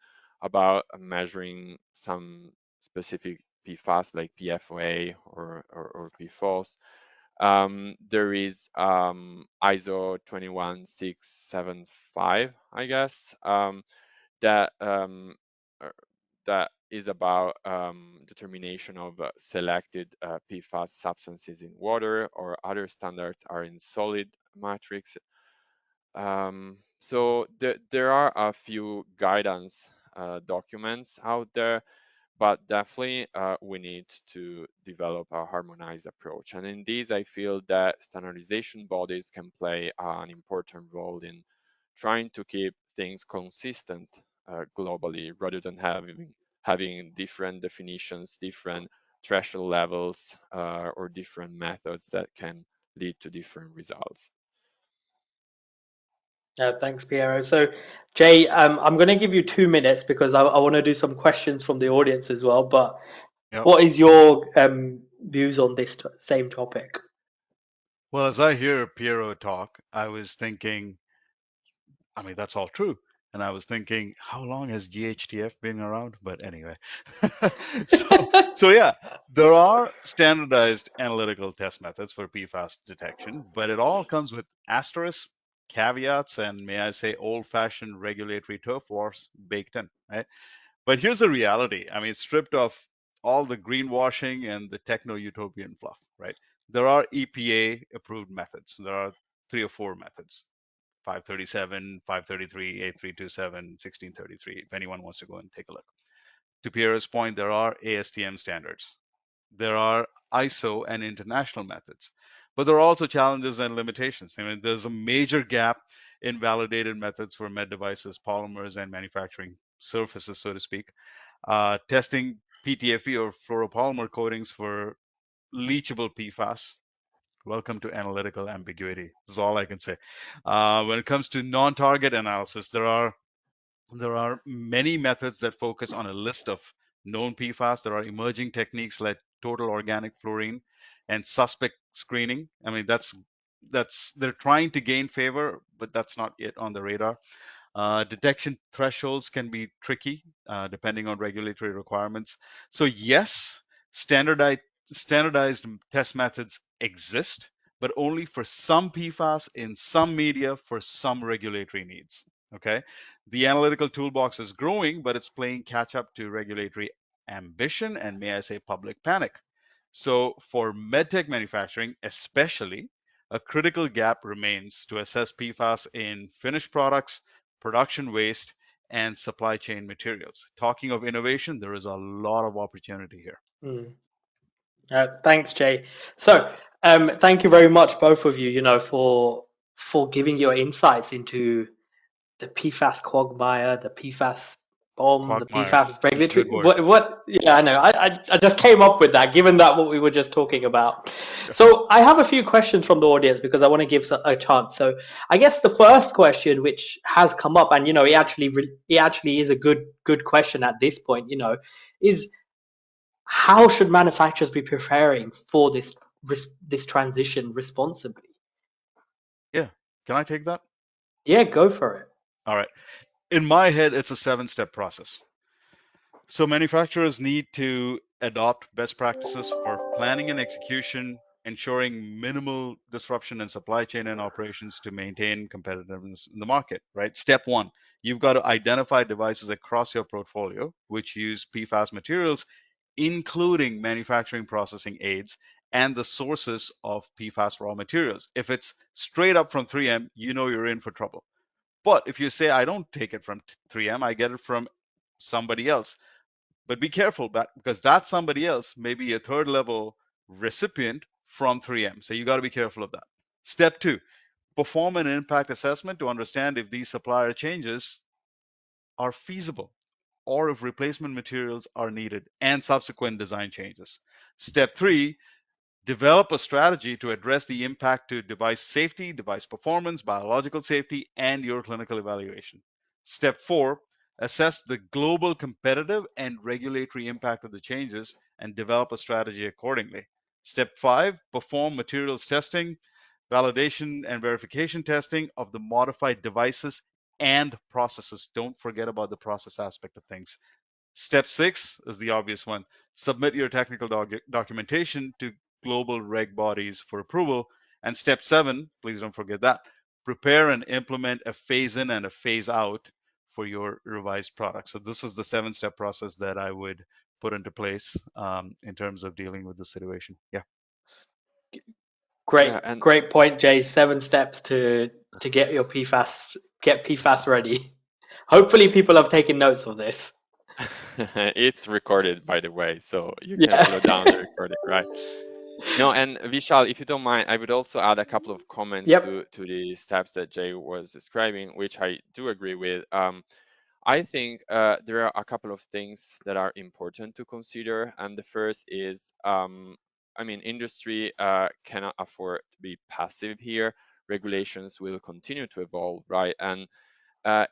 about measuring some specific PFAS like PFOA or PFOS. There is ISO 21675, I guess, that uh, that is about determination of selected PFAS substances in water, or other standards are in solid matrix. So there are a few guidance documents out there, but definitely we need to develop a harmonized approach. And in this, I feel that standardization bodies can play an important role in trying to keep things consistent globally, rather than having different definitions, different threshold levels, or different methods that can lead to different results. Thanks, Piero. So, Jay, I'm going to give you 2 minutes because I want to do some questions from the audience as well. But Yep. what is your views on this same topic? Well, as I hear Piero talk, I was thinking, I mean, that's all true. And I was thinking, how long has GHTF been around? But anyway, so yeah, there are standardized analytical test methods for PFAS detection, but it all comes with asterisks, caveats, and may I say, old-fashioned regulatory turf wars baked in, right? But here's the reality. I mean, stripped of all the greenwashing and the techno-utopian fluff, right? There are EPA-approved methods. There are 3 or 4 methods: 537, 533, 8327, 1633, if anyone wants to go and take a look. To Pierre's point, there are ASTM standards. There are ISO and international methods. But there are also challenges and limitations. I mean, there's a major gap in validated methods for med devices, polymers, and manufacturing surfaces, so to speak. Testing PTFE or fluoropolymer coatings for leachable PFAS. Welcome to analytical ambiguity. This is all I can say. When it comes to non-target analysis, there are many methods that focus on a list of known PFAS. There are emerging techniques like total organic fluorine and suspect screening. I mean, that's they're trying to gain favor, but that's not yet on the radar. Detection thresholds can be tricky depending on regulatory requirements. So yes, standardized standardized test methods exist, but only for some PFAS in some media for some regulatory needs. Okay, the analytical toolbox is growing, but it's playing catch up to regulatory ambition and, may I say, public panic. So for medtech manufacturing, especially, a critical gap remains to assess PFAS in finished products, production waste, and supply chain materials. Talking of innovation, there is a lot of opportunity here. Mm. Thanks, Jay. So, thank you very much, both of you. For giving your insights into the PFAS quagmire, the PFAS bomb, the Quagmire, PFAS that's a good regulatory. word. What? Yeah, I know. I just came up with that, given that what we were just talking about. Yeah. So I have a few questions from the audience because I want to give a chance. So I guess the first question, which has come up, and it actually is a good question at this point. Is how should manufacturers be preparing for this transition responsibly? Yeah. Can I take that? Yeah, go for it. All right. In my head, it's a 7-step process. So manufacturers need to adopt best practices for planning and execution, ensuring minimal disruption in supply chain and operations to maintain competitiveness in the market, right? Step one, you've got to identify devices across your portfolio which use PFAS materials, including manufacturing processing aids and the sources of PFAS raw materials. If it's straight up from 3M, you know you're in for trouble. But if you say, I don't take it from 3M, I get it from somebody else, but be careful because that somebody else may be a third level recipient from 3M. So you got to be careful of that. Step two, perform an impact assessment to understand if these supplier changes are feasible or if replacement materials are needed and subsequent design changes. Step three, develop a strategy to address the impact to device safety, device performance, biological safety, and your clinical evaluation. Step four, assess the global competitive and regulatory impact of the changes and develop a strategy accordingly. Step five, perform materials testing, validation, and verification testing of the modified devices and processes. Don't forget about the process aspect of things. Step 6 is the obvious one. Submit your technical documentation to global reg bodies for approval. And step 7, please don't forget that, prepare and implement a phase in and a phase out for your revised product. So this is the 7-step process that I would put into place in terms of dealing with the situation. Yeah. Great, Yeah, and great point, Jay. 7 steps to get your PFAS ready. Hopefully, people have taken notes of this. it's recorded, by the way, so you can Yeah. slow down the recording, right? No, and Vishal, if you don't mind, I would also add a couple of comments Yep. to the steps that Jay was describing, which I do agree with. I think there are a couple of things that are important to consider, and the first is, I mean, industry cannot afford to be passive here. Regulations will continue to evolve, right? And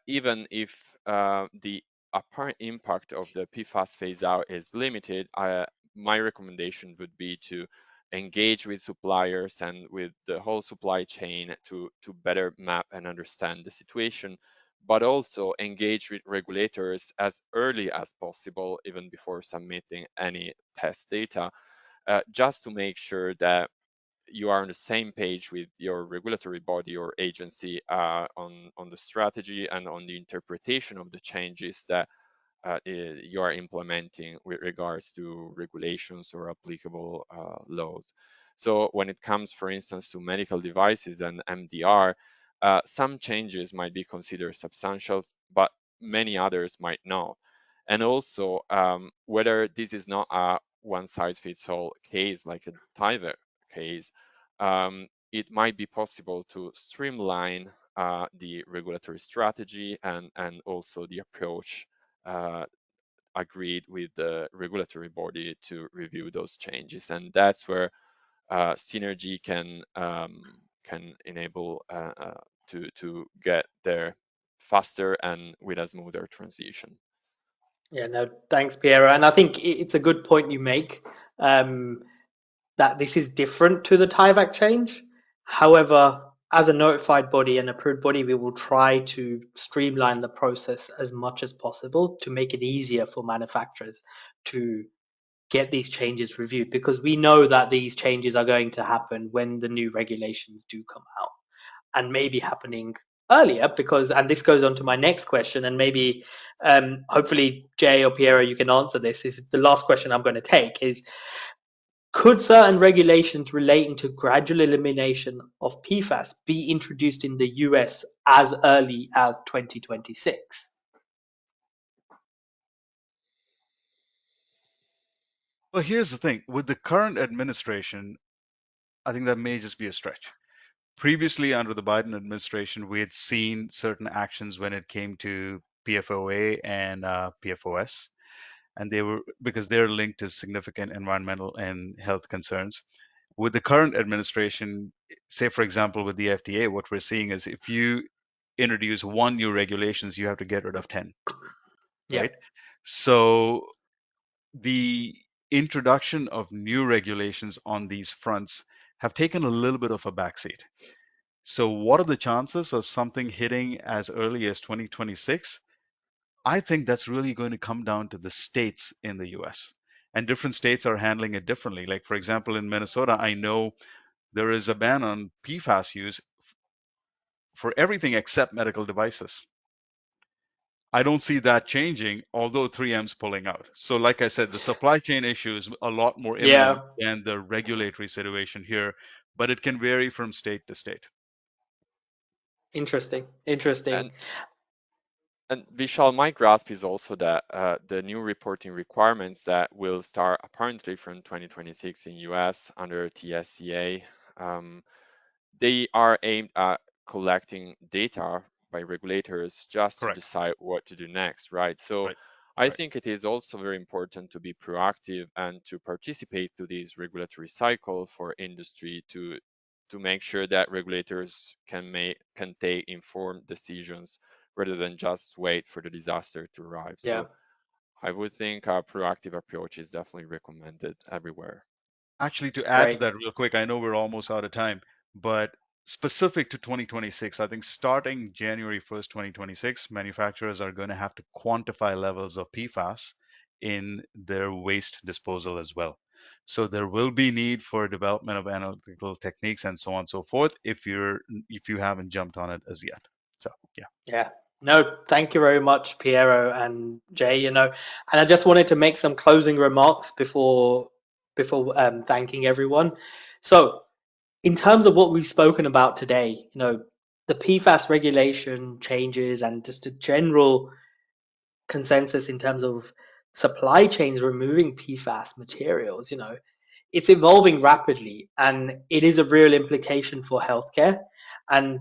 even if the apparent impact of the PFAS phase out is limited, my recommendation would be to engage with suppliers and with the whole supply chain to better map and understand the situation, but also engage with regulators as early as possible, even before submitting any test data, just to make sure that you are on the same page with your regulatory body or agency on the strategy and on the interpretation of the changes that you are implementing with regards to regulations or applicable laws. So when it comes, for instance, to medical devices and MDR, some changes might be considered substantial, but many others might not. And also, whether this is not a one-size-fits-all case like a TIVE case, it might be possible to streamline the regulatory strategy and also the approach uh, agreed with the regulatory body to review those changes. And that's where synergy can enable to get there faster and with a smoother transition. Yeah. No. Thanks, Piero. And I think it's a good point you make. Um, that this is different to the TIVAC change. However, as a notified body and approved body, we will try to streamline the process as much as possible to make it easier for manufacturers to get these changes reviewed, because we know that these changes are going to happen when the new regulations do come out, and maybe happening earlier, because, and this goes on to my next question, and maybe hopefully Jay or Piero, you can answer this. Is the last question I'm going to take is, could certain regulations relating to gradual elimination of PFAS be introduced in the US as early as 2026? Well, here's the thing with the current administration, I think that may just be a stretch. Previously, under the Biden administration, we had seen certain actions when it came to PFOA and PFOS, and they were because they're linked to significant environmental and health concerns. With the current administration, say for example with the FDA, what we're seeing is if you introduce one new regulations, you have to get rid of 10, Yeah. right? So the introduction of new regulations on these fronts have taken a little bit of a backseat. So, what are the chances of something hitting as early as 2026? I think that's really going to come down to the states in the US. And different states are handling it differently. Like, for example, in Minnesota, I know there is a ban on PFAS use for everything except medical devices. I don't see that changing, although 3M's pulling out. So, like I said, the supply chain issue is a lot more imminent Yeah. than the regulatory situation here, but it can vary from state to state. Interesting. Interesting. And And Vishal, my grasp is also that the new reporting requirements that will start apparently from 2026 in US under TSCA, um, they are aimed at collecting data by regulators just to Correct. decide what to do next, right? So Right. I Right. think it is also very important to be proactive and to participate to this regulatory cycle for industry to make sure that regulators can take informed decisions rather than just wait for the disaster to arrive. Yeah. So I would think a proactive approach is definitely recommended everywhere. Actually, to add to Great. that real quick, I know we're almost out of time, but specific to 2026, I think starting January 1st, 2026, manufacturers are going to have to quantify levels of PFAS in their waste disposal as well. So there will be need for development of analytical techniques and so on and so forth if you haven't jumped on it as yet. So yeah. Yeah. No, thank you very much, Piero and Jay. And I just wanted to make some closing remarks before thanking everyone. So, in terms of what we've spoken about today, the PFAS regulation changes and just a general consensus in terms of supply chains removing PFAS materials, it's evolving rapidly and it is a real implication for healthcare. And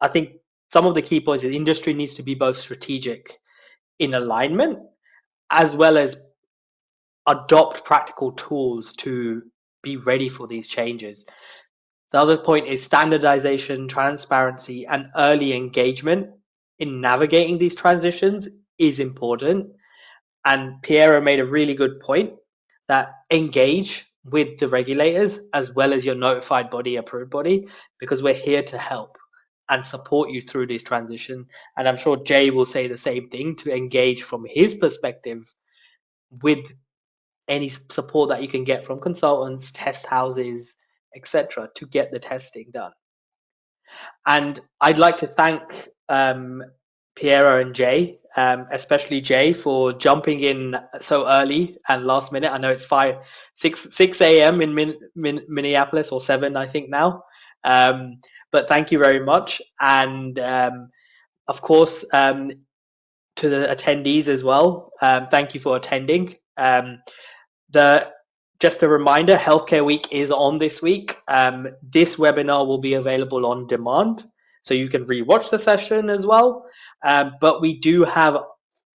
I think some of the key points is industry needs to be both strategic in alignment as well as adopt practical tools to be ready for these changes. The other point is standardization, transparency, and early engagement in navigating these transitions is important. And Piero made a really good point that engage with the regulators as well as your notified body, approved body, because we're here to help and support you through this transition. And I'm sure Jay will say the same thing, to engage from his perspective with any support that you can get from consultants, test houses, etc., to get the testing done. And I'd like to thank Piero and Jay, especially Jay, for jumping in so early and last minute. I know it's 6 a.m. in Minneapolis, or 7, I think now. But thank you very much. And of course, to the attendees as well, thank you for attending. The Just a reminder, Healthcare Week is on this week. This webinar will be available on demand, so you can rewatch the session as well. But we do have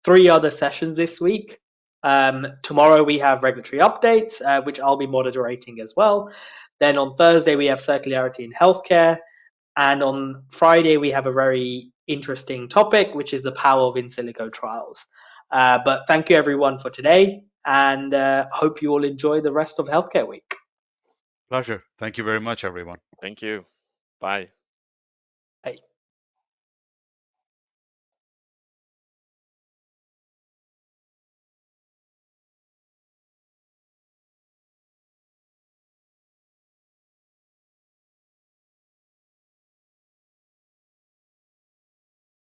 3 other sessions this week. Tomorrow we have regulatory updates, which I'll be moderating as well. Then on Thursday we have circularity in healthcare, and on Friday we have a very interesting topic, which is the power of in silico trials. But thank you everyone for today, and hope you all enjoy the rest of Healthcare Week. Pleasure. Thank you very much, everyone. Thank you. Bye. Bye.